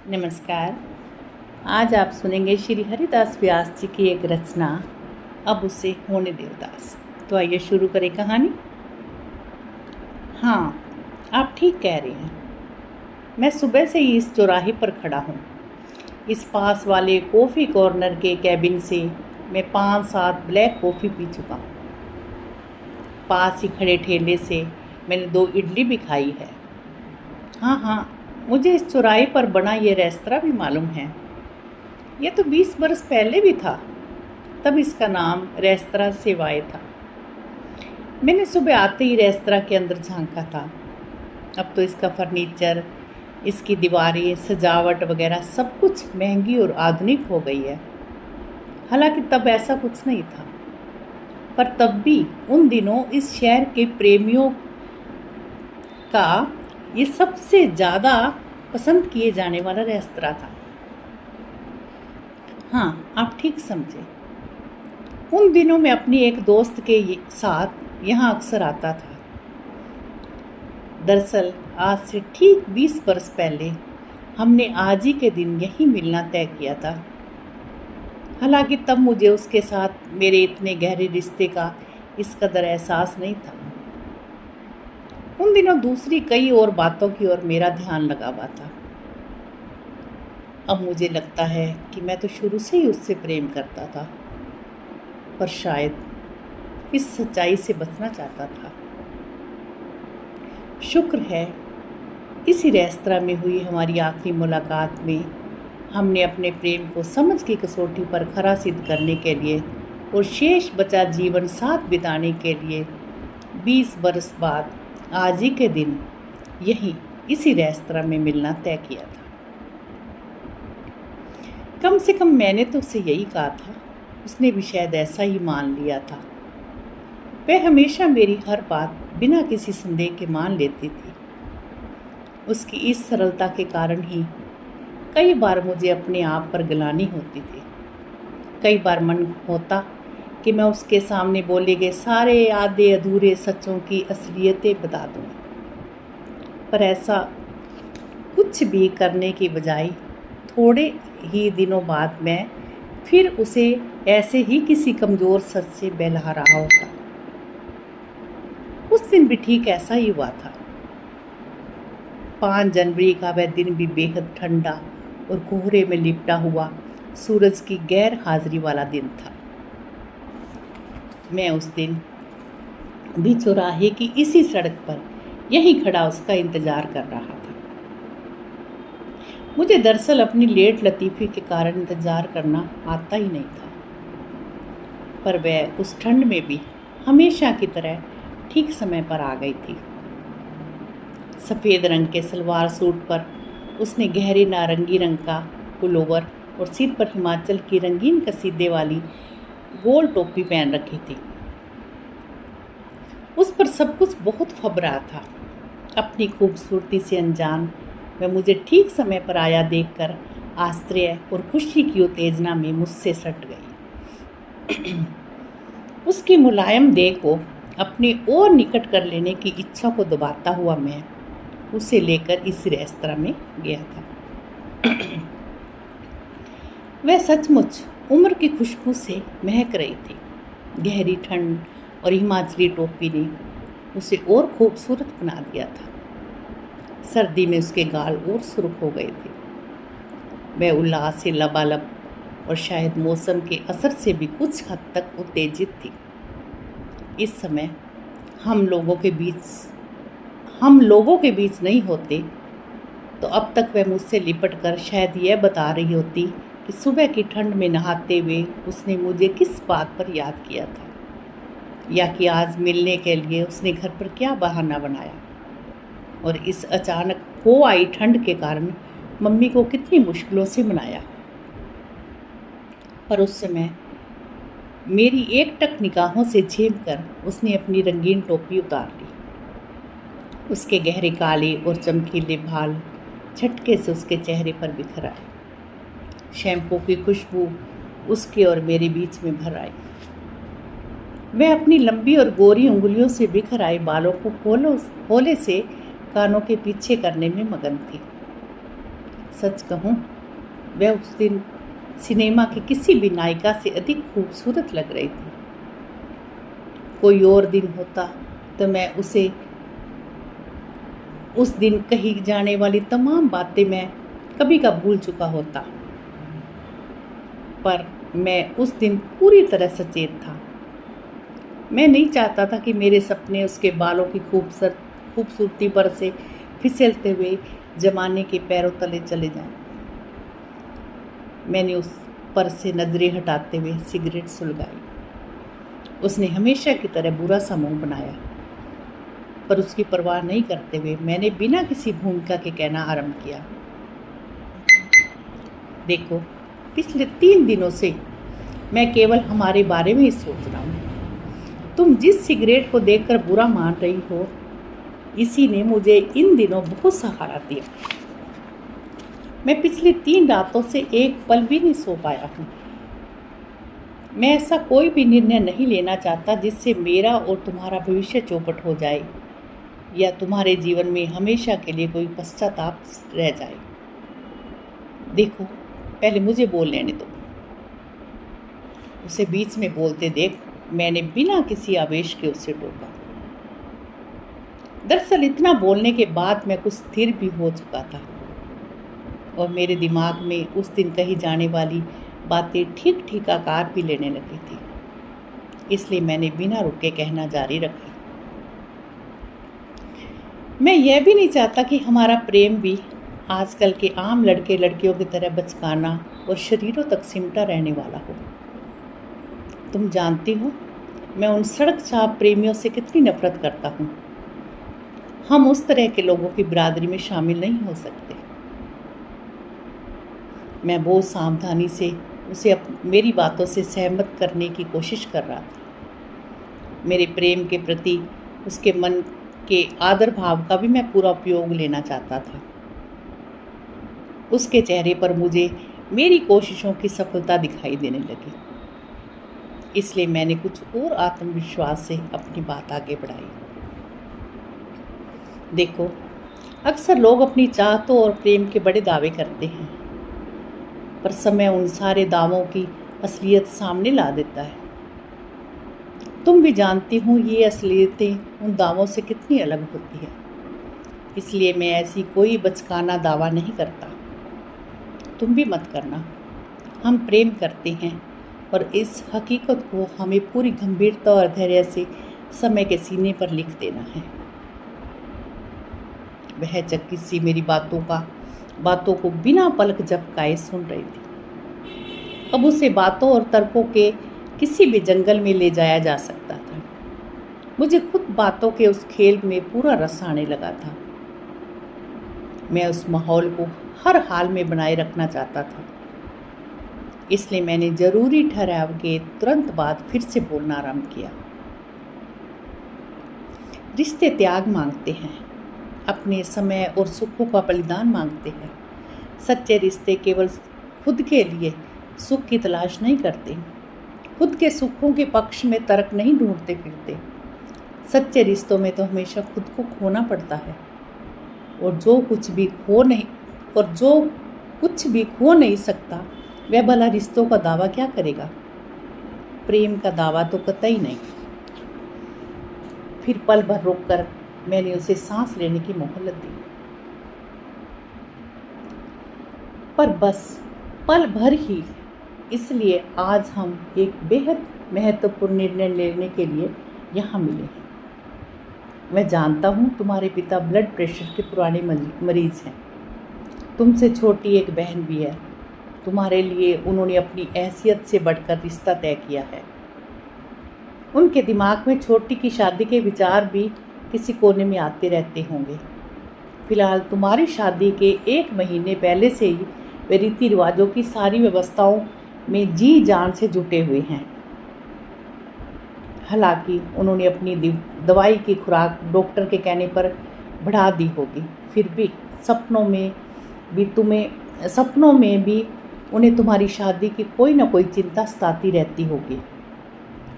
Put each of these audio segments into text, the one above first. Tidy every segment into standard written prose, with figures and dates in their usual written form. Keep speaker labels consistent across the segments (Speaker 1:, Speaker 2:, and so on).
Speaker 1: नमस्कार। आज आप सुनेंगे श्री हरिदास व्यास जी की एक रचना, अब उसे होने दे उदास। तो आइए शुरू करें कहानी। हाँ, आप ठीक कह रहे हैं। मैं सुबह से ही इस चौराहे पर खड़ा हूँ। इस पास वाले कॉफ़ी कॉर्नर के कैबिन से मैं 5-7 ब्लैक कॉफ़ी पी चुका हूँ। पास ही खड़े ठेले से मैंने 2 इडली भी खाई है। हाँ, मुझे इस चौराहे पर बना ये रेस्तरां भी मालूम है। यह तो 20 बरस पहले भी था। तब इसका नाम रेस्तरां सेवाएं था। मैंने सुबह आते ही रेस्तरां के अंदर झांका था। अब तो इसका फर्नीचर, इसकी दीवारें, सजावट वगैरह सब कुछ महंगी और आधुनिक हो गई है। हालांकि तब ऐसा कुछ नहीं था, पर तब भी उन दिनों इस शहर के प्रेमियों का ये सबसे ज़्यादा पसंद किए जाने वाला रेस्तरां था। हाँ, आप ठीक समझे। उन दिनों में अपनी एक दोस्त के साथ यहाँ अक्सर आता था। दरअसल आज से ठीक 20 बरस पहले हमने आज ही के दिन यहीं मिलना तय किया था। हालांकि तब मुझे उसके साथ मेरे इतने गहरे रिश्ते का इस कदर एहसास नहीं था। उन दिनों दूसरी कई और बातों की ओर मेरा ध्यान लगा हुआ था। अब मुझे लगता है कि मैं तो शुरू से ही उससे प्रेम करता था, पर शायद इस सच्चाई से बचना चाहता था। शुक्र है इसी रेस्तरां में हुई हमारी आखिरी मुलाकात में हमने अपने प्रेम को समझ की कसौटी पर खरा सिद्ध करने के लिए और शेष बचा जीवन साथ बिताने के लिए 20 बरस बाद आज ही के दिन यहीं इसी रेस्तरां में मिलना तय किया था। कम से कम मैंने तो उसे यही कहा था, उसने भी शायद ऐसा ही मान लिया था। वह हमेशा मेरी हर बात बिना किसी संदेह के मान लेती थी। उसकी इस सरलता के कारण ही कई बार मुझे अपने आप पर गिलानी होती थी। कई बार मन होता कि मैं उसके सामने बोले गए सारे आधे अधूरे सच्चों की असलियतें बता दूं, पर ऐसा कुछ भी करने की बजाय थोड़े ही दिनों बाद मैं फिर उसे ऐसे ही किसी कमज़ोर सच से बहला रहा होता। उस दिन भी ठीक ऐसा ही हुआ था। 5 जनवरी का वह दिन भी बेहद ठंडा और कोहरे में लिपटा हुआ सूरज की गैर हाजिरी वाला दिन था। मैं उस दिन भी चौराहे की इसी सड़क पर यहीं खड़ा उसका इंतज़ार कर रहा था। मुझे दरअसल अपनी लेट लतीफ़ी के कारण इंतज़ार करना आता ही नहीं था, पर वह उस ठंड में भी हमेशा की तरह ठीक समय पर आ गई थी। सफ़ेद रंग के सलवार सूट पर उसने गहरे नारंगी रंग का पुलोवर और सिर पर हिमाचल की रंगीन कसीदे वाली गोल टोपी पहन रखी थी। उस पर सब कुछ बहुत फब रहा था। अपनी खूबसूरती से अनजान वह मुझे ठीक समय पर आया देखकर आश्चर्य और खुशी की उत्तेजना में मुझसे सट गई। उसकी मुलायम देह को अपने और निकट कर लेने की इच्छा को दबाता हुआ मैं उसे लेकर इस रेस्तरां में गया था। वह सचमुच उम्र की खुशबू से महक रही थी। गहरी ठंड और हिमाचली टोपी ने उसे और खूबसूरत बना दिया था। सर्दी में उसके गाल और सुर्ख हो गए थे। वह उल्लास से लबालब और शायद मौसम के असर से भी कुछ हद तक उत्तेजित थी। इस समय हम लोगों के बीच नहीं होते तो अब तक वह मुझसे लिपट कर शायद यह बता रही होती कि सुबह की ठंड में नहाते हुए उसने मुझे किस बात पर याद किया था, या कि आज मिलने के लिए उसने घर पर क्या बहाना बनाया और इस अचानक हो आई ठंड के कारण मम्मी को कितनी मुश्किलों से मनाया। पर उस समय मेरी एकटक निगाहों से झेल कर उसने अपनी रंगीन टोपी उतार ली। उसके गहरे काले और चमकीले बाल झटके से उसके चेहरे पर बिखर आए। शैम्पू की खुशबू उसके और मेरे बीच में भर आई। वह अपनी लंबी और गोरी उंगलियों से बिखर आए बालों को होले से कानों के पीछे करने में मगन थी। सच कहूँ, वह उस दिन सिनेमा की किसी भी नायिका से अधिक खूबसूरत लग रही थी। कोई और दिन होता तो मैं उसे उस दिन कही जाने वाली तमाम बातें मैं कभी का भूल चुका होता, पर मैं उस दिन पूरी तरह सचेत था। मैं नहीं चाहता था कि मेरे सपने उसके बालों की खूबसूरती पर से फिसलते हुए जमाने के पैरों तले चले जाएं। मैंने उस पर से नजरें हटाते हुए सिगरेट सुलगाई। उसने हमेशा की तरह बुरा सा मुंह बनाया, पर उसकी परवाह नहीं करते हुए मैंने बिना किसी भूमिका के कहना आरंभ किया। देखो, पिछले 3 दिनों से मैं केवल हमारे बारे में ही सोच रहा हूँ। तुम जिस सिगरेट को देखकर बुरा मान रही हो, इसी ने मुझे इन दिनों बहुत सहारा दिया। मैं पिछली 3 रातों से एक पल भी नहीं सो पाया हूँ। मैं ऐसा कोई भी निर्णय नहीं लेना चाहता जिससे मेरा और तुम्हारा भविष्य चौपट हो जाए या तुम्हारे जीवन में हमेशा के लिए कोई पश्चाताप रह जाए। देखो, पहले मुझे बोल लेने दो। उसे बीच में बोलते देख मैंने बिना किसी आवेश के उसे टोका। दरअसल इतना बोलने के बाद मैं कुछ स्थिर भी हो चुका था और मेरे दिमाग में उस दिन कही जाने वाली बातें ठीक ठीक आकार भी लेने लगी थी। इसलिए मैंने बिना रुके कहना जारी रखा। मैं यह भी नहीं चाहता कि हमारा प्रेम भी आजकल के आम लड़के लड़कियों की तरह बचकाना और शरीरों तक सिमटा रहने वाला हो। तुम जानती हो, मैं उन सड़क छाप प्रेमियों से कितनी नफरत करता हूँ। हम उस तरह के लोगों की बिरादरी में शामिल नहीं हो सकते। मैं बहुत सावधानी से उसे मेरी बातों से सहमत करने की कोशिश कर रहा था। मेरे प्रेम के प्रति उसके मन के आदर भाव का भी मैं पूरा उपयोग लेना चाहता था। उसके चेहरे पर मुझे मेरी कोशिशों की सफलता दिखाई देने लगी। इसलिए मैंने कुछ और आत्मविश्वास से अपनी बात आगे बढ़ाई। देखो, अक्सर लोग अपनी चाहतों और प्रेम के बड़े दावे करते हैं, पर समय उन सारे दावों की असलियत सामने ला देता है। तुम भी जानती हो ये असलियतें उन दावों से कितनी अलग होती है। इसलिए मैं ऐसी कोई बचकाना दावा नहीं करता। तुम भी मत करना। हम प्रेम करते हैं और इस हकीकत को हमें पूरी गंभीरता और धैर्य से समय के सीने पर लिख देना है। वह चकित सी मेरी बातों को बिना पलक झपकाए सुन रही थी। अब उसे बातों और तर्कों के किसी भी जंगल में ले जाया जा सकता था। मुझे खुद बातों के उस खेल में पूरा रस आने लगा था। मैं उस माहौल को हर हाल में बनाए रखना चाहता था। इसलिए मैंने जरूरी ठहराव के तुरंत बाद फिर से बोलना आरंभ किया। रिश्ते त्याग मांगते हैं, अपने समय और सुखों का बलिदान मांगते हैं। सच्चे रिश्ते केवल खुद के लिए सुख की तलाश नहीं करते, खुद के सुखों के पक्ष में तर्क नहीं ढूंढते फिरते। सच्चे रिश्तों में तो हमेशा खुद को खोना पड़ता है, और जो कुछ भी खो नहीं सकता वह भला रिश्तों का दावा क्या करेगा। प्रेम का दावा तो कतई नहीं। फिर पल भर रुककर मैंने उसे सांस लेने की मोहलत दी, पर बस पल भर ही। इसलिए आज हम एक बेहद महत्वपूर्ण निर्णय लेने के लिए यहाँ मिले हैं। मैं जानता हूँ तुम्हारे पिता ब्लड प्रेशर के पुराने मरीज हैं। तुमसे छोटी एक बहन भी है। तुम्हारे लिए उन्होंने अपनी हैसियत से बढ़कर रिश्ता तय किया है। उनके दिमाग में छोटी की शादी के विचार भी किसी कोने में आते रहते होंगे। फिलहाल तुम्हारी शादी के 1 महीने पहले से ही वे रीति रिवाजों की सारी व्यवस्थाओं में जी जान से जुटे हुए हैं। हालांकि उन्होंने अपनी दवाई की खुराक डॉक्टर के कहने पर बढ़ा दी होगी, फिर भी सपनों में भी उन्हें तुम्हारी शादी की कोई ना कोई चिंता सताती रहती होगी।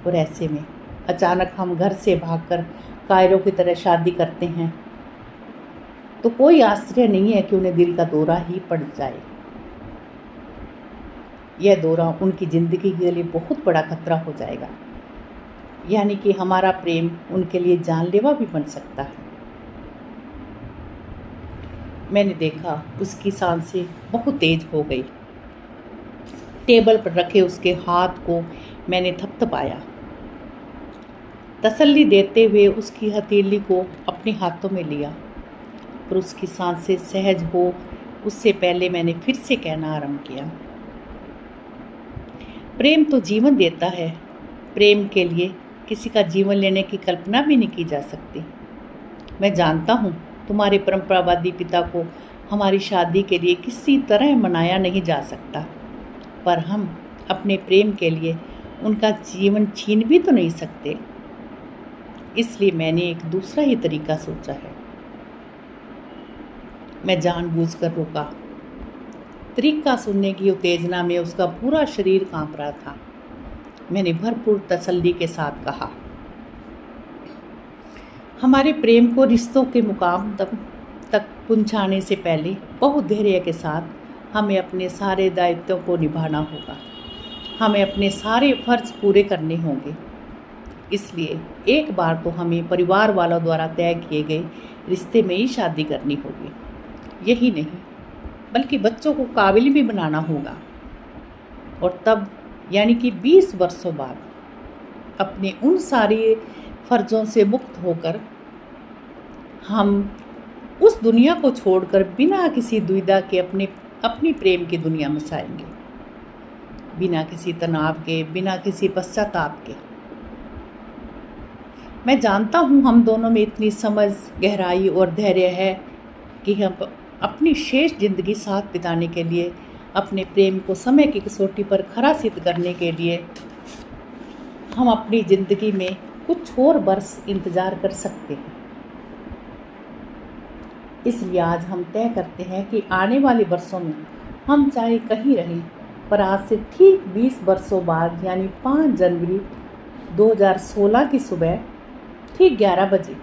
Speaker 1: और ऐसे में अचानक हम घर से भागकर कायरों की तरह शादी करते हैं तो कोई आश्चर्य नहीं है कि उन्हें दिल का दौरा ही पड़ जाए। यह दौरा उनकी ज़िंदगी के लिए बहुत बड़ा खतरा हो जाएगा, यानी कि हमारा प्रेम उनके लिए जानलेवा भी बन सकता है। मैंने देखा उसकी सांसें बहुत तेज हो गई। टेबल पर रखे उसके हाथ को मैंने थपथपाया, तसल्ली देते हुए उसकी हथेली को अपने हाथों में लिया, पर उसकी सांसें सहज हो उससे पहले मैंने फिर से कहना आरंभ किया, प्रेम तो जीवन देता है। प्रेम के लिए किसी का जीवन लेने की कल्पना भी नहीं की जा सकती। मैं जानता हूँ तुम्हारे परंपरावादी पिता को हमारी शादी के लिए किसी तरह मनाया नहीं जा सकता, पर हम अपने प्रेम के लिए उनका जीवन छीन भी तो नहीं सकते। इसलिए मैंने एक दूसरा ही तरीका सोचा है। मैं जानबूझकर रुका। तरीका सुनने की उत्तेजना में उसका पूरा शरीर कांप रहा था। मैंने भरपूर तसल्ली के साथ कहा, हमारे प्रेम को रिश्तों के मुकाम तक पहुंचाने से पहले बहुत धैर्य के साथ हमें अपने सारे दायित्वों को निभाना होगा। हमें अपने सारे फर्ज पूरे करने होंगे। इसलिए एक बार तो हमें परिवार वालों द्वारा तय किए गए रिश्ते में ही शादी करनी होगी। यही नहीं, बल्कि बच्चों को काबिल भी बनाना होगा। और तब यानी कि 20 वर्षों बाद अपने उन सारे फर्जों से मुक्त होकर हम उस दुनिया को छोड़कर बिना किसी दुविधा के अपनी प्रेम की दुनिया में जाएंगे, बिना किसी तनाव के, बिना किसी पश्चाताप के। मैं जानता हूँ हम दोनों में इतनी समझ, गहराई और धैर्य है कि हम अपनी शेष जिंदगी साथ बिताने के लिए, अपने प्रेम को समय की कसौटी पर खरा सिद्ध करने के लिए हम अपनी ज़िंदगी में कुछ और वर्ष इंतज़ार कर सकते हैं। इसलिए आज हम तय करते हैं कि आने वाले वर्षों में हम चाहे कहीं रहें, पर आज से ठीक 20 वर्षों बाद यानी 5 जनवरी 2016 की सुबह ठीक 11 बजे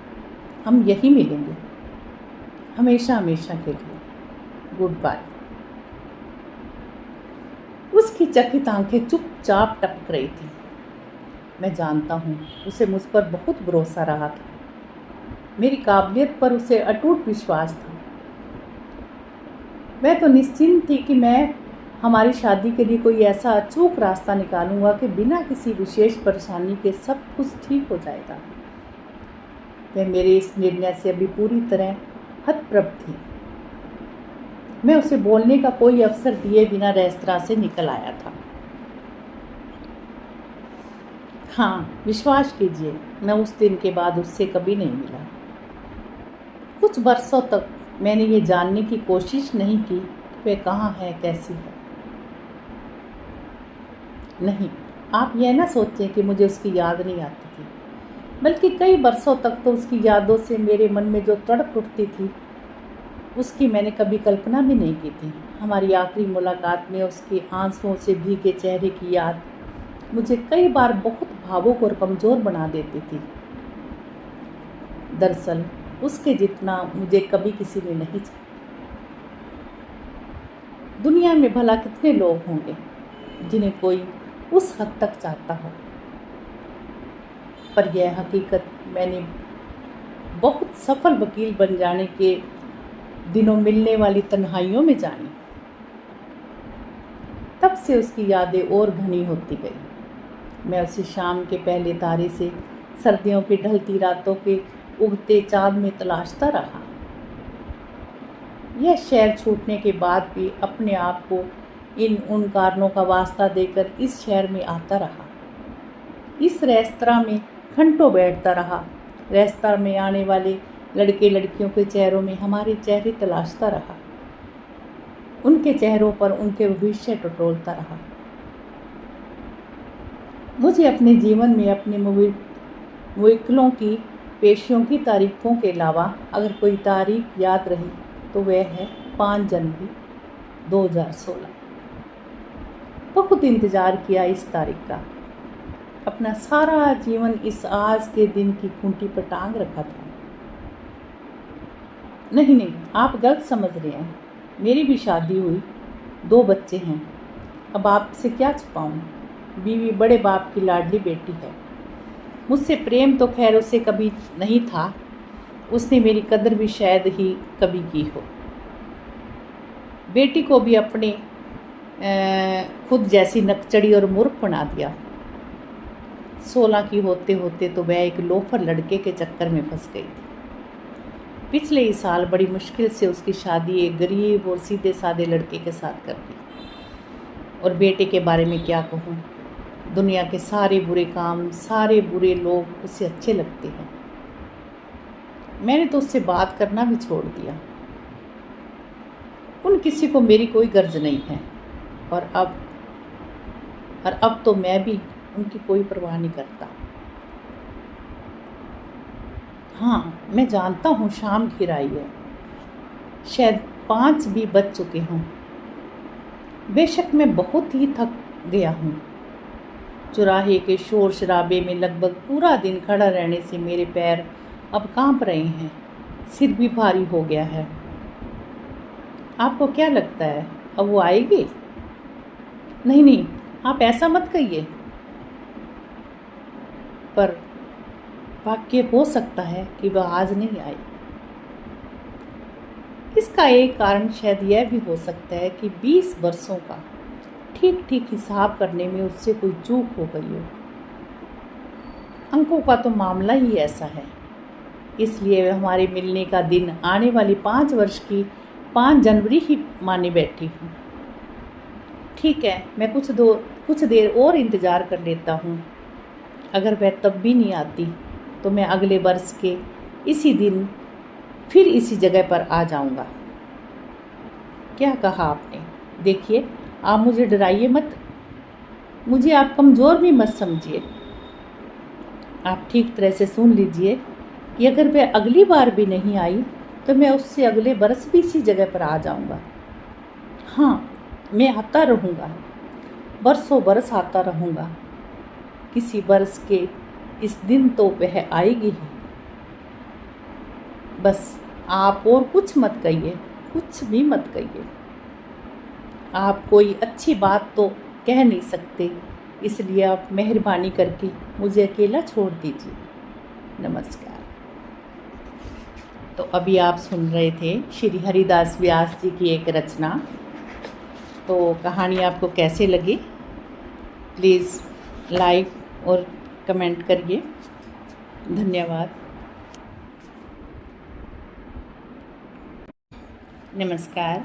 Speaker 1: हम यहीं मिलेंगे, हमेशा हमेशा के लिए। Good bye. उसकी चकित आंखें चुपचाप टपक रही थी। मैं जानता हूँ उसे मुझ पर बहुत भरोसा रहा था। मेरी काबिलियत पर उसे अटूट विश्वास था। मैं तो निश्चिंत थी कि मैं हमारी शादी के लिए कोई ऐसा अचूक रास्ता निकालूंगा कि बिना किसी विशेष परेशानी के सब कुछ ठीक हो जाएगा। वह मेरे इस निर्णय से अभी पूरी तरह हतप्रभ थी। मैं उसे बोलने का कोई अवसर दिए बिना रेस्तरां से निकल आया था। हाँ, विश्वास कीजिए, मैं उस दिन के बाद उससे कभी नहीं मिला। कुछ वर्षों तक मैंने ये जानने की कोशिश नहीं की कि वह कहाँ है, कैसी है। नहीं, आप यह ना सोचें कि मुझे उसकी याद नहीं आती थी, बल्कि कई वर्षों तक तो उसकी यादों से मेरे मन में जो तड़प उठती थी, उसकी मैंने कभी कल्पना भी नहीं की थी। हमारी आखिरी मुलाकात में उसके आंसुओं से भीगे चेहरे की याद मुझे कई बार बहुत भावुक और कमज़ोर बना देती थी। दरअसल उसके जितना मुझे कभी किसी ने नहीं चाहा। दुनिया में भला कितने लोग होंगे जिन्हें कोई उस हद तक चाहता हो, पर यह हकीकत मैंने बहुत सफल वकील बन जाने के दिनों मिलने वाली तन्हाइयों में जानी। तब से उसकी यादें और घनी होती गई। मैं उसे शाम के पहले तारे से सर्दियों की ढलती रातों के उगते चाँद में तलाशता रहा। यह शहर छूटने के बाद भी अपने आप को इन उन कारणों का वास्ता देकर इस शहर में आता रहा। इस रेस्तरां में घंटों बैठता रहा। रेस्तरां में आने वाले लड़के लड़कियों के चेहरों में हमारे चेहरे तलाशता रहा। उनके चेहरों पर उनके भविष्य टटोलता रहा। मुझे अपने जीवन में अपने मुवक्किलों की पेशियों की तारीखों के अलावा अगर कोई तारीख याद रही तो वह है 5 जनवरी 2016। बहुत इंतज़ार किया इस तारीख का। अपना सारा जीवन इस आज के दिन की खूंटी पर टांग रखा था। नहीं नहीं, आप गलत समझ रहे हैं। मेरी भी शादी हुई, 2 बच्चे हैं। अब आपसे क्या छुपाऊँ। बीवी बड़े बाप की लाडली बेटी है। मुझसे प्रेम तो खैर उसे कभी नहीं था, उसने मेरी कदर भी शायद ही कभी की हो। बेटी को भी अपने खुद जैसी नकचड़ी और मूर्ख बना दिया। 16 की होते होते तो वह एक लोफर लड़के के चक्कर में फंस गई थी। पिछले ही साल बड़ी मुश्किल से उसकी शादी एक गरीब और सीधे साधे लड़के के साथ कर दी। और बेटे के बारे में क्या कहूँ, दुनिया के सारे बुरे काम, सारे बुरे लोग उसे अच्छे लगते हैं। मैंने तो उससे बात करना भी छोड़ दिया। उन किसी को मेरी कोई गर्ज नहीं है। और अब तो मैं भी उनकी कोई परवाह नहीं करता। हाँ, मैं जानता हूँ शाम घिर आई है, शायद 5 भी बज चुके हों। बेशक मैं बहुत ही थक गया हूँ। चौराहे के शोर शराबे में लगभग पूरा दिन खड़ा रहने से मेरे पैर अब कांप रहे हैं, सिर भी भारी हो गया है। आपको क्या लगता है अब वो आएगी? नहीं नहीं, आप ऐसा मत कहिए। पर वाक्य हो सकता है कि वह आज नहीं आई। इसका एक कारण शायद यह भी हो सकता है कि 20 वर्षों का ठीक ठीक हिसाब करने में उससे कोई चूक हो गई हो। अंकों का तो मामला ही ऐसा है। इसलिए वह हमारे मिलने का दिन आने वाली 5 वर्ष की 5 जनवरी ही माने बैठी हूँ। ठीक है, मैं कुछ देर और इंतज़ार कर लेता हूँ। अगर वह तब भी नहीं आती तो मैं अगले वर्ष के इसी दिन फिर इसी जगह पर आ जाऊँगा। क्या कहा आपने? देखिए, आप मुझे डराइए मत, मुझे आप कमज़ोर भी मत समझिए। आप ठीक तरह से सुन लीजिए कि अगर वह अगली बार भी नहीं आई तो मैं उससे अगले बरस भी इसी जगह पर आ जाऊँगा। हाँ, मैं आता रहूँगा, बरसों बरस आता रहूँगा। किसी बरस के इस दिन तो वह आएगी ही। बस आप और कुछ मत कहिए, कुछ भी मत कहिए। आप कोई अच्छी बात तो कह नहीं सकते, इसलिए आप मेहरबानी करके मुझे अकेला छोड़ दीजिए। नमस्कार। तो अभी आप सुन रहे थे श्री हरिदास व्यास जी की एक रचना। तो कहानी आपको कैसे लगी, प्लीज़ लाइक और कमेंट करिए। धन्यवाद। नमस्कार।